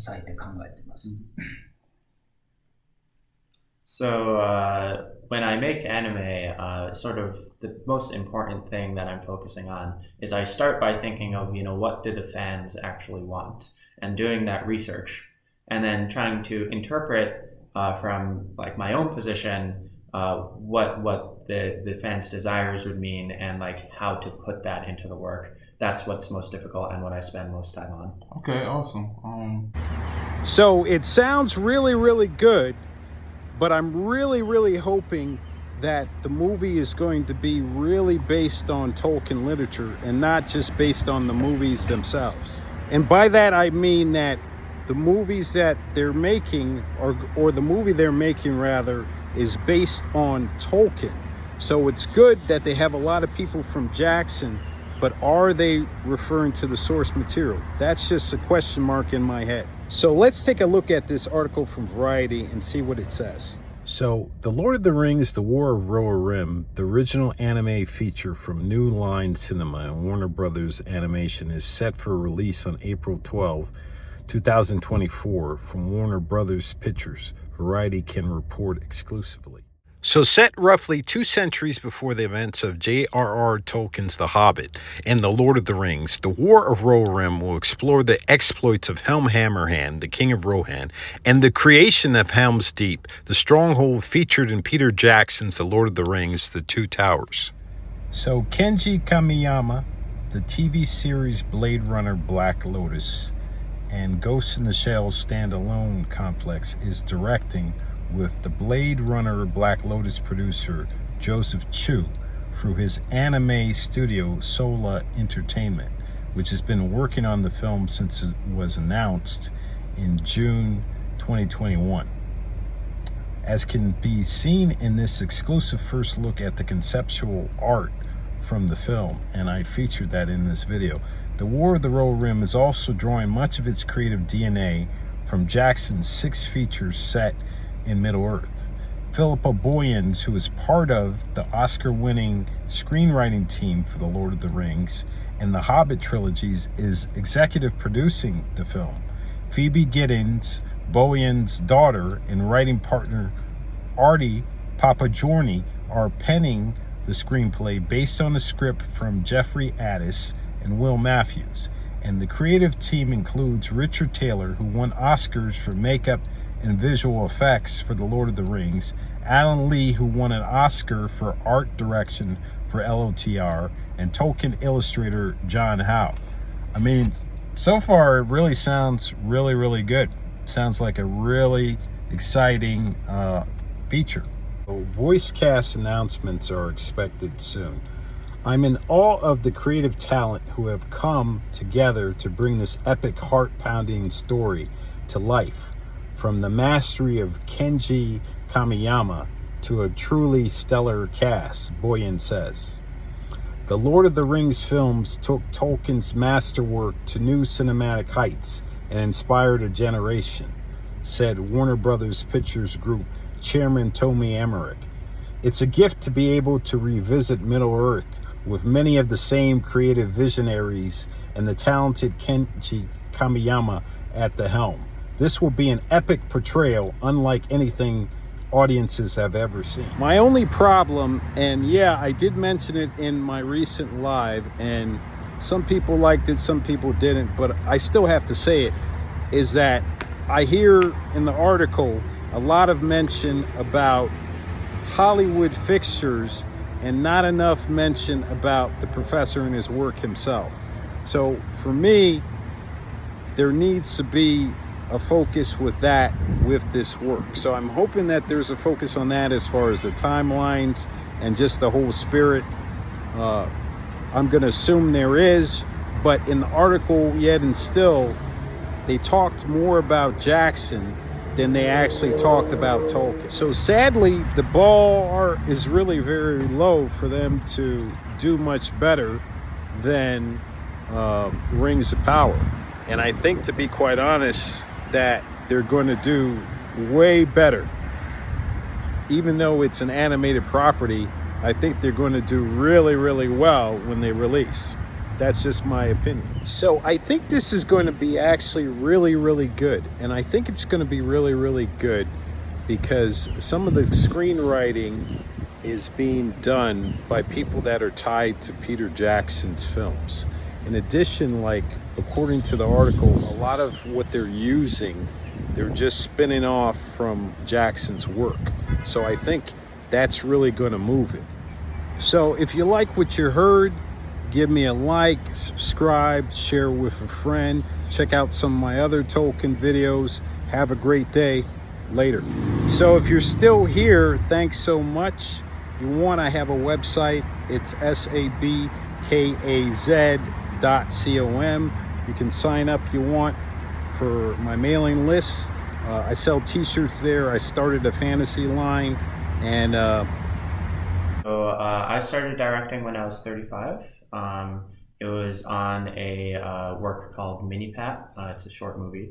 際で考えてます。So when I make anime, sort of the most important thing that I'm focusing on is I start by thinking of, what do the fans actually want, and doing that research, and then trying to interpret from like my own position what the fans' desires would mean, and like how to put that into the work. That's what's most difficult and what I spend most time on. Okay, awesome. So it sounds really, really good, but I'm really, really hoping that the movie is going to be really based on Tolkien literature and not just based on the movies themselves. And by that I mean that the movies that they're making, or the movie they're making rather, is based on Tolkien. So it's good that they have a lot of people from Jackson, but are they referring to the source material? That's just a question mark in my head. So let's take a look at this article from Variety and see what it says. So, The Lord of the Rings, The War of Rohirrim, the original anime feature from New Line Cinema and Warner Brothers Animation, is set for release on April 12, 2024 from Warner Brothers Pictures, Variety can report exclusively. So set roughly 2 centuries before the events of J.R.R. Tolkien's The Hobbit and The Lord of the Rings, The War of Rohirrim will explore the exploits of Helm Hammerhand, the King of Rohan, and the creation of Helm's Deep, the stronghold featured in Peter Jackson's The Lord of the Rings, The Two Towers. So Kenji Kamiyama, the TV series Blade Runner Black Lotus, and Ghost in the Shell standalone complex is directing, with the Blade Runner Black Lotus producer Joseph Chu through his anime studio Sola Entertainment, which has been working on the film since it was announced in June 2021. As can be seen in this exclusive first look at the conceptual art from the film, and I featured that in this video, The War of the Rohirrim is also drawing much of its creative DNA from Jackson's 6 features set in Middle-earth. Philippa Boyens, who is part of the Oscar-winning screenwriting team for The Lord of the Rings and the Hobbit trilogies, is executive producing the film. Phoebe Giddens, Boyens' daughter, and writing partner Artie Papagiorni are penning the screenplay based on a script from Jeffrey Addis and Will Matthews. And the creative team includes Richard Taylor, who won Oscars for makeup and visual effects for The Lord of the Rings, Alan Lee, who won an Oscar for art direction for LOTR, and Tolkien illustrator John Howe. I mean, so far it really sounds really, really good. Sounds like a really exciting feature. So voice cast announcements are expected soon. I'm in awe of the creative talent who have come together to bring this epic, heart-pounding story to life. From the mastery of Kenji Kamiyama to a truly stellar cast, Boyan says. The Lord of the Rings films took Tolkien's masterwork to new cinematic heights and inspired a generation, said Warner Brothers Pictures Group Chairman Tomi Emmerich. It's a gift to be able to revisit Middle-earth with many of the same creative visionaries and the talented Kenji Kamiyama at the helm. This will be an epic portrayal unlike anything audiences have ever seen. My only problem, and yeah, I did mention it in my recent live, and some people liked it, some people didn't, but I still have to say it, is that I hear in the article a lot of mention about Hollywood fixtures and not enough mention about the professor and his work himself. So for me, there needs to be a focus with that, with this work. So I'm hoping that there's a focus on that as far as the timelines and just the whole spirit. I'm going to assume there is, but in the article yet and still, they talked more about Jackson than they actually talked about Tolkien. So sadly, the bar is really very low for them to do much better than Rings of Power. And I think, to be quite honest, that they're going to do way better. Even though it's an animated property, I think they're going to do really, really well when they release. That's just my opinion. So I think this is going to be actually really, really good. And I think it's going to be really, really good because some of the screenwriting is being done by people that are tied to Peter Jackson's films. In addition, like according to the article, a lot of what they're using, they're just spinning off from Jackson's work. So I think that's really going to move it. So if you like what you heard, give me a like, subscribe, share with a friend. Check out some of my other Tolkien videos. Have a great day. Later. So if you're still here, thanks so much. If you want, I have a website. It's sabkaz.com. You can sign up if you want for my mailing list. I sell t-shirts there. I started a fantasy line, and So I started directing when I was 35. It was on a work called Mini Pat. It's a short movie.